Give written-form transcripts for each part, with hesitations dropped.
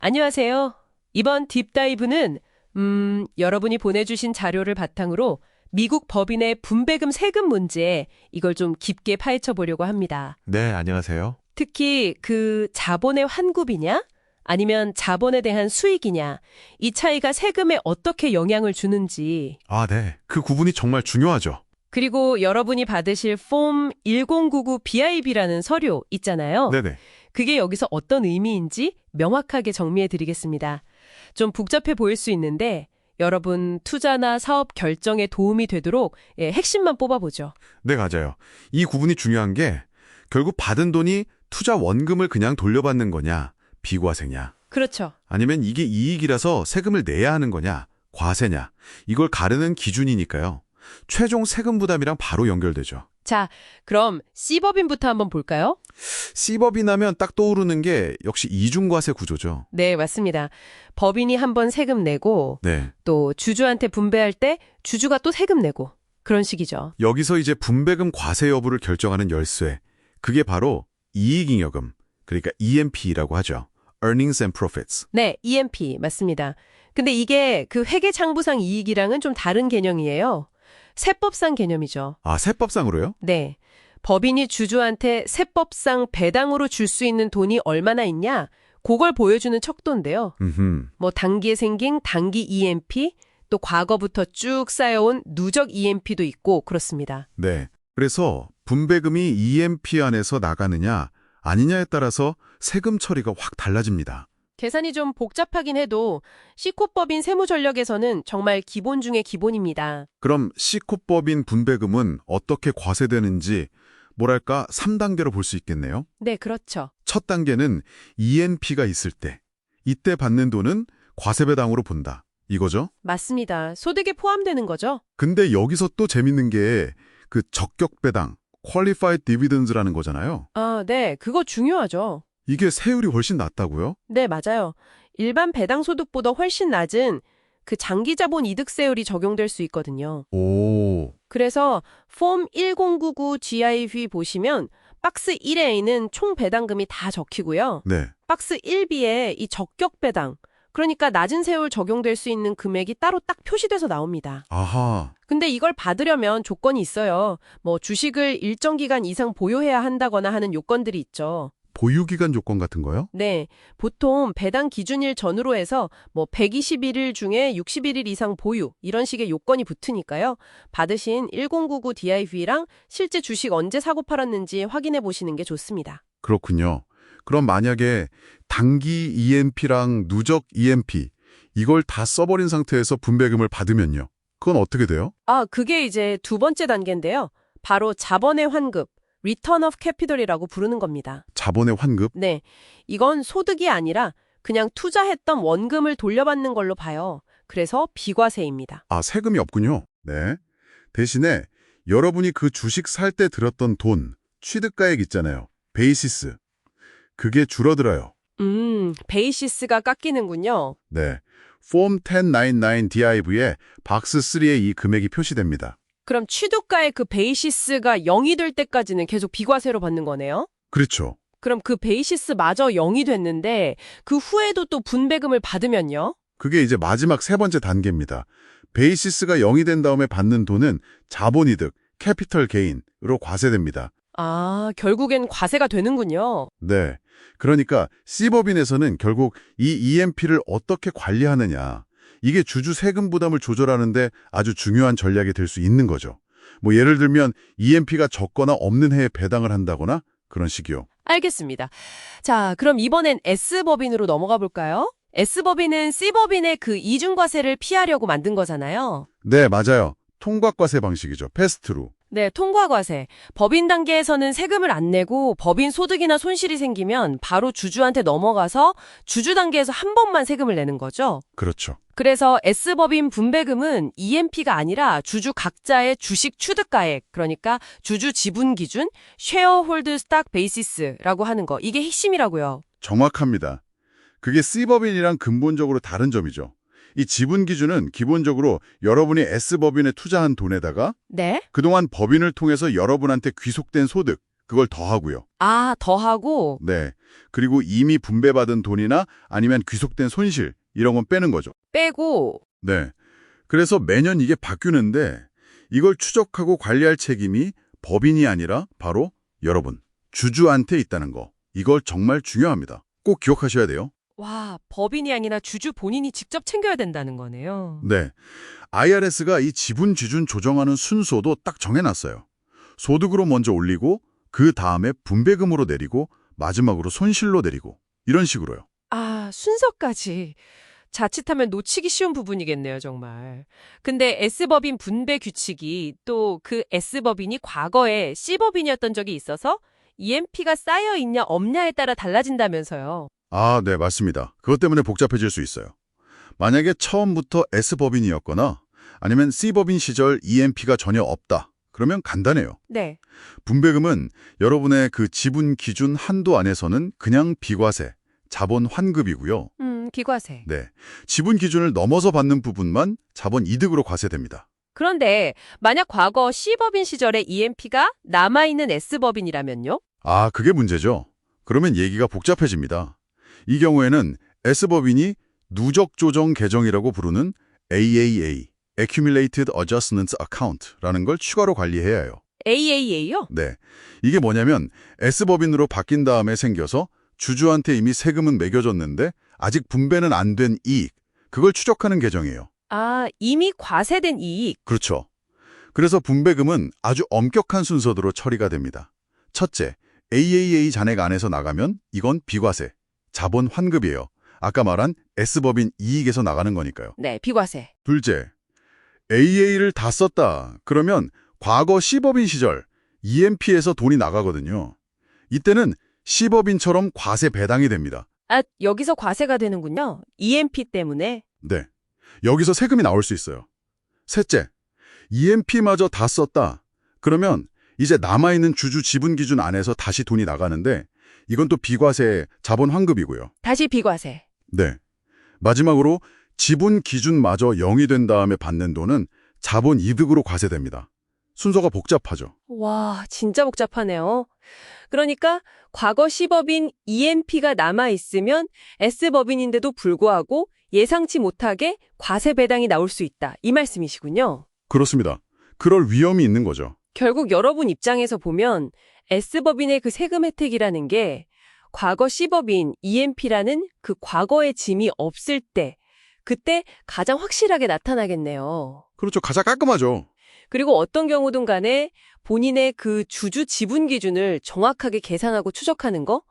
안녕하세요. 이번 딥다이브는 여러분이 보내주신 자료를 바탕으로 미국 법인의 분배금 세금 문제 이걸 좀 깊게 파헤쳐 보려고 합니다. 네, 안녕하세요. 특히 그 자본의 환급이냐 아니면 자본에 대한 수익이냐 이 차이가 세금에 어떻게 영향을 주는지 네. 그 구분이 정말 중요하죠. 그리고 여러분이 받으실 폼 1099 BIB라는 서류 있잖아요. 네네. 그게 여기서 어떤 의미인지 명확하게 정리해 드리겠습니다. 좀 복잡해 보일 수 있는데 여러분 투자나 사업 결정에 도움이 되도록 핵심만 뽑아보죠. 네, 맞아요. 이 구분이 중요한 게 결국 받은 돈이 투자 원금을 그냥 돌려받는 거냐, 비과세냐. 그렇죠. 아니면 이게 이익이라서 세금을 내야 하는 거냐, 과세냐. 이걸 가르는 기준이니까요. 최종 세금 부담이랑 바로 연결되죠. 자, 그럼 C법인부터 한번 볼까요? C법인 하면 딱 떠오르는 게 역시 이중과세 구조죠. 네, 맞습니다. 법인이 한번 세금 내고 네. 또 주주한테 분배할 때 주주가 또 세금 내고 그런 식이죠. 여기서 이제 분배금 과세 여부를 결정하는 열쇠. 그게 바로 이익잉여금, 그러니까 EMP라고 하죠. Earnings and Profits. 네, EMP 맞습니다. 근데 이게 그 회계장부상 이익이랑은 좀 다른 개념이에요. 세법상 개념이죠. 세법상으로요? 네. 법인이 주주한테 세법상 배당으로 줄 수 있는 돈이 얼마나 있냐? 그걸 보여주는 척도인데요. 뭐 단기에 생긴 단기 EMP, 또 과거부터 쭉 쌓여온 누적 EMP도 있고 그렇습니다. 네. 그래서 분배금이 EMP 안에서 나가느냐 아니냐에 따라서 세금 처리가 확 달라집니다. 계산이 좀 복잡하긴 해도 C코법인 세무전력에서는 정말 기본 중의 기본입니다. 그럼 C코법인 분배금은 어떻게 과세되는지 뭐랄까 3단계로 볼 수 있겠네요. 네, 그렇죠. 첫 단계는 EMP가 있을 때, 이때 받는 돈은 과세배당으로 본다. 이거죠? 맞습니다. 소득에 포함되는 거죠. 근데 여기서 또 재밌는 게 그 적격배당, Qualified Dividends라는 거잖아요. 네, 그거 중요하죠. 이게 세율이 훨씬 낮다고요? 네, 맞아요. 일반 배당 소득보다 훨씬 낮은 그 장기자본 이득세율이 적용될 수 있거든요. 오, 그래서 폼 1099 GIV 보시면 박스 1A는 총 배당금이 다 적히고요. 네. 박스 1B에 이 적격 배당, 그러니까 낮은 세율 적용될 수 있는 금액이 따로 딱 표시돼서 나옵니다. 아하. 근데 이걸 받으려면 조건이 있어요. 뭐 주식을 일정 기간 이상 보유해야 한다거나 하는 요건들이 있죠. 보유기간 조건 같은 거요? 네, 보통 배당 기준일 전후로 해서 뭐 121일 중에 61일 이상 보유 이런 식의 요건이 붙으니까요. 받으신 1099 DIV랑 실제 주식 언제 사고 팔았는지 확인해 보시는 게 좋습니다. 그렇군요. 그럼 만약에 단기 EMP랑 누적 EMP 이걸 다 써버린 상태에서 분배금을 받으면요. 그건 어떻게 돼요? 그게 이제 두 번째 단계인데요. 바로 자본의 환급, Return of Capital이라고 부르는 겁니다. 자본의 환급? 네, 이건 소득이 아니라 그냥 투자했던 원금을 돌려받는 걸로 봐요. 그래서 비과세입니다. 세금이 없군요. 네. 대신에 여러분이 그 주식 살 때 들었던 돈, 취득가액 있잖아요. 베이시스. 그게 줄어들어요. 베이시스가 깎이는군요. 네. 폼 1099 DIV에 박스 3에 이 금액이 표시됩니다. 그럼 취득가의 그 베이시스가 0이 될 때까지는 계속 비과세로 받는 거네요? 그렇죠. 그럼 그 베이시스마저 0이 됐는데 그 후에도 또 분배금을 받으면요? 그게 이제 마지막 세 번째 단계입니다. 베이시스가 0이 된 다음에 받는 돈은 자본이득, 캐피털 게인으로 과세됩니다. 결국엔 과세가 되는군요. 네. 그러니까 C법인에서는 결국 이 EMP를 어떻게 관리하느냐, 이게 주주 세금 부담을 조절하는데 아주 중요한 전략이 될 수 있는 거죠. 뭐 예를 들면 EMP가 적거나 없는 해에 배당을 한다거나 그런 식이요. 알겠습니다. 자, 그럼 이번엔 S법인으로 넘어가 볼까요? S법인은 C법인의 그 이중과세를 피하려고 만든 거잖아요. 네, 맞아요. 통과과세 방식이죠. 패스트루. 네, 통과과세. 법인 단계에서는 세금을 안 내고 법인 소득이나 손실이 생기면 바로 주주한테 넘어가서 주주 단계에서 한 번만 세금을 내는 거죠. 그렇죠. 그래서 S법인 분배금은 EMP가 아니라 주주 각자의 주식 취득가액, 그러니까 주주 지분 기준, 쉐어홀드 스탁 베이시스라고 하는 거. 이게 핵심이라고요. 정확합니다. 그게 C법인이랑 근본적으로 다른 점이죠. 이 지분 기준은 기본적으로 여러분이 S법인에 투자한 돈에다가 네? 그동안 법인을 통해서 여러분한테 귀속된 소득, 그걸 더하고요. 아, 더하고? 네. 그리고 이미 분배받은 돈이나 아니면 귀속된 손실 이런 건 빼는 거죠. 빼고? 네. 그래서 매년 이게 바뀌는데 이걸 추적하고 관리할 책임이 법인이 아니라 바로 여러분, 주주한테 있다는 거. 이걸 정말 중요합니다. 꼭 기억하셔야 돼요. 와, 법인이 아니라 주주 본인이 직접 챙겨야 된다는 거네요. 네. IRS가 이 지분 기준 조정하는 순서도 딱 정해놨어요. 소득으로 먼저 올리고 그 다음에 분배금으로 내리고 마지막으로 손실로 내리고 이런 식으로요. 아, 순서까지. 자칫하면 놓치기 쉬운 부분이겠네요, 정말. 근데 S법인 분배 규칙이 또 그 S법인이 과거에 C법인이었던 적이 있어서 EMP가 쌓여 있냐 없냐에 따라 달라진다면서요. 아, 네, 맞습니다. 그것 때문에 복잡해질 수 있어요. 만약에 처음부터 S법인이었거나 아니면 C법인 시절 EMP가 전혀 없다. 그러면 간단해요. 네. 분배금은 여러분의 그 지분 기준 한도 안에서는 그냥 비과세, 자본 환급이고요. 비과세. 네, 지분 기준을 넘어서 받는 부분만 자본 이득으로 과세됩니다. 그런데 만약 과거 C법인 시절에 EMP가 남아있는 S법인이라면요? 아, 그게 문제죠. 그러면 얘기가 복잡해집니다. 이 경우에는 S법인이 누적 조정 계정이라고 부르는 AAA, Accumulated Adjustments Account라는 걸 추가로 관리해야 해요. AAA요? 네, 이게 뭐냐면 S법인으로 바뀐 다음에 생겨서 주주한테 이미 세금은 매겨졌는데 아직 분배는 안 된 이익, 그걸 추적하는 계정이에요. 아, 이미 과세된 이익. 그렇죠. 그래서 분배금은 아주 엄격한 순서대로 처리가 됩니다. 첫째, AAA 잔액 안에서 나가면 이건 비과세, 자본 환급이에요. 아까 말한 S법인 이익에서 나가는 거니까요. 네, 비과세. 둘째, AA를 다 썼다. 그러면 과거 C법인 시절 EMP에서 돈이 나가거든요. 이때는 C법인처럼 과세 배당이 됩니다. 아, 여기서 과세가 되는군요. EMP 때문에. 네, 여기서 세금이 나올 수 있어요. 셋째, EMP마저 다 썼다. 그러면 이제 남아있는 주주 지분 기준 안에서 다시 돈이 나가는데 이건 또 비과세 자본 환급이고요. 다시 비과세. 네, 마지막으로 지분 기준마저 0이 된 다음에 받는 돈은 자본 이득으로 과세됩니다. 순서가 복잡하죠. 와, 진짜 복잡하네요. 그러니까 과거 C법인 EMP가 남아있으면 S법인인데도 불구하고 예상치 못하게 과세 배당이 나올 수 있다. 이 말씀이시군요. 그렇습니다. 그럴 위험이 있는 거죠. 결국 여러분 입장에서 보면 S법인의 그 세금 혜택이라는 게 과거 C법인 EMP라는 그 과거의 짐이 없을 때, 그때 가장 확실하게 나타나겠네요. 그렇죠. 가장 깔끔하죠. 그리고 어떤 경우든 간에 본인의 그 주주 지분 기준을 정확하게 계산하고 추적하는 거?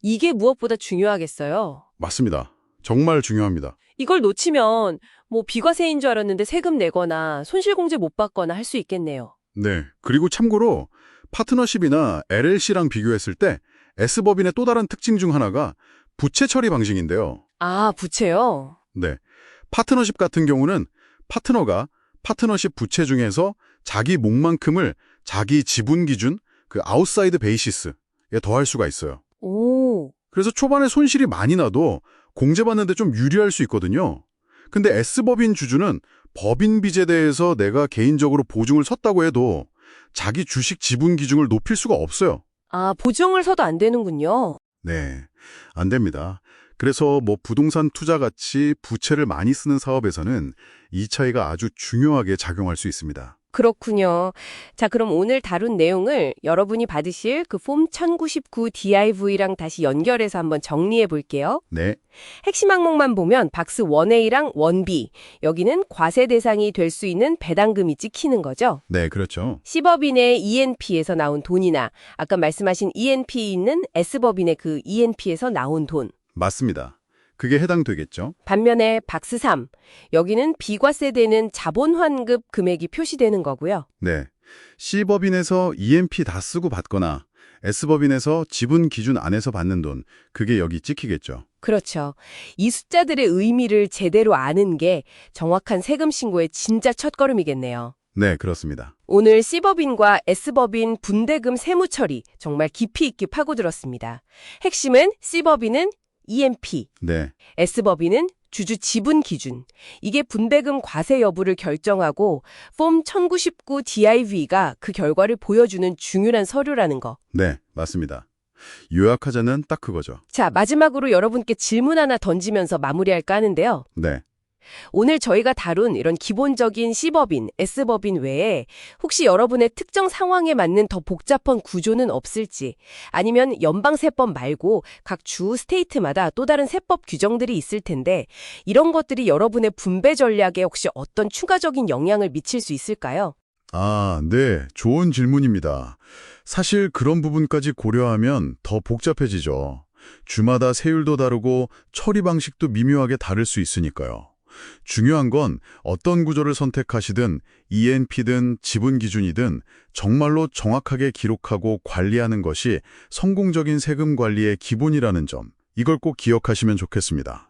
이게 무엇보다 중요하겠어요. 맞습니다. 정말 중요합니다. 이걸 놓치면 뭐 비과세인 줄 알았는데 세금 내거나 손실공제 못 받거나 할 수 있겠네요. 네. 그리고 참고로 파트너십이나 LLC랑 비교했을 때 S법인의 또 다른 특징 중 하나가 부채 처리 방식인데요. 아, 부채요? 네. 파트너십 같은 경우는 파트너가 파트너십 부채 중에서 자기 몫만큼을 자기 지분 기준, 그 아웃사이드 베이시스에 더할 수가 있어요. 오. 그래서 초반에 손실이 많이 나도 공제받는데 좀 유리할 수 있거든요. 근데 S법인 주주는 법인 빚에 대해서 내가 개인적으로 보증을 섰다고 해도 자기 주식 지분 기준을 높일 수가 없어요. 아, 보증을 서도 안 되는군요. 네, 안 됩니다. 그래서 뭐 부동산 투자 같이 부채를 많이 쓰는 사업에서는 이 차이가 아주 중요하게 작용할 수 있습니다. 그렇군요. 자, 그럼 오늘 다룬 내용을 여러분이 받으실 그 폼 1099 DIV랑 다시 연결해서 한번 정리해 볼게요. 네, 핵심 항목만 보면 박스 1A랑 1B, 여기는 과세 대상이 될 수 있는 배당금이 찍히는 거죠. 네, 그렇죠. C법인의 ENP에서 나온 돈이나 아까 말씀하신 ENP 있는 S법인의 그 ENP에서 나온 돈. 맞습니다. 그게 해당되겠죠. 반면에 박스 3, 여기는 비과세되는 자본 환급 금액이 표시되는 거고요. 네, C법인에서 EMP 다 쓰고 받거나 S법인에서 지분 기준 안에서 받는 돈, 그게 여기 찍히겠죠. 그렇죠. 이 숫자들의 의미를 제대로 아는 게 정확한 세금 신고의 진짜 첫걸음이겠네요. 네, 그렇습니다. 오늘 C법인과 S법인 분대금 세무 처리 정말 깊이 있게 파고들었습니다. 핵심은 C법인은 EMP, 네, S법인은 주주 지분 기준. 이게 분배금 과세 여부를 결정하고 폼 1099 DIV가 그 결과를 보여주는 중요한 서류라는 거. 네, 맞습니다. 요약하자면 딱 그거죠. 자, 마지막으로 여러분께 질문 하나 던지면서 마무리할까 하는데요. 네. 오늘 저희가 다룬 이런 기본적인 C법인, S법인 외에 혹시 여러분의 특정 상황에 맞는 더 복잡한 구조는 없을지, 아니면 연방세법 말고 각 주 스테이트마다 또 다른 세법 규정들이 있을 텐데 이런 것들이 여러분의 분배 전략에 혹시 어떤 추가적인 영향을 미칠 수 있을까요? 아, 네. 좋은 질문입니다. 사실 그런 부분까지 고려하면 더 복잡해지죠. 주마다 세율도 다르고 처리 방식도 미묘하게 다를 수 있으니까요. 중요한 건 어떤 구조를 선택하시든 ENP든 지분 기준이든 정말로 정확하게 기록하고 관리하는 것이 성공적인 세금 관리의 기본이라는 점, 이걸 꼭 기억하시면 좋겠습니다.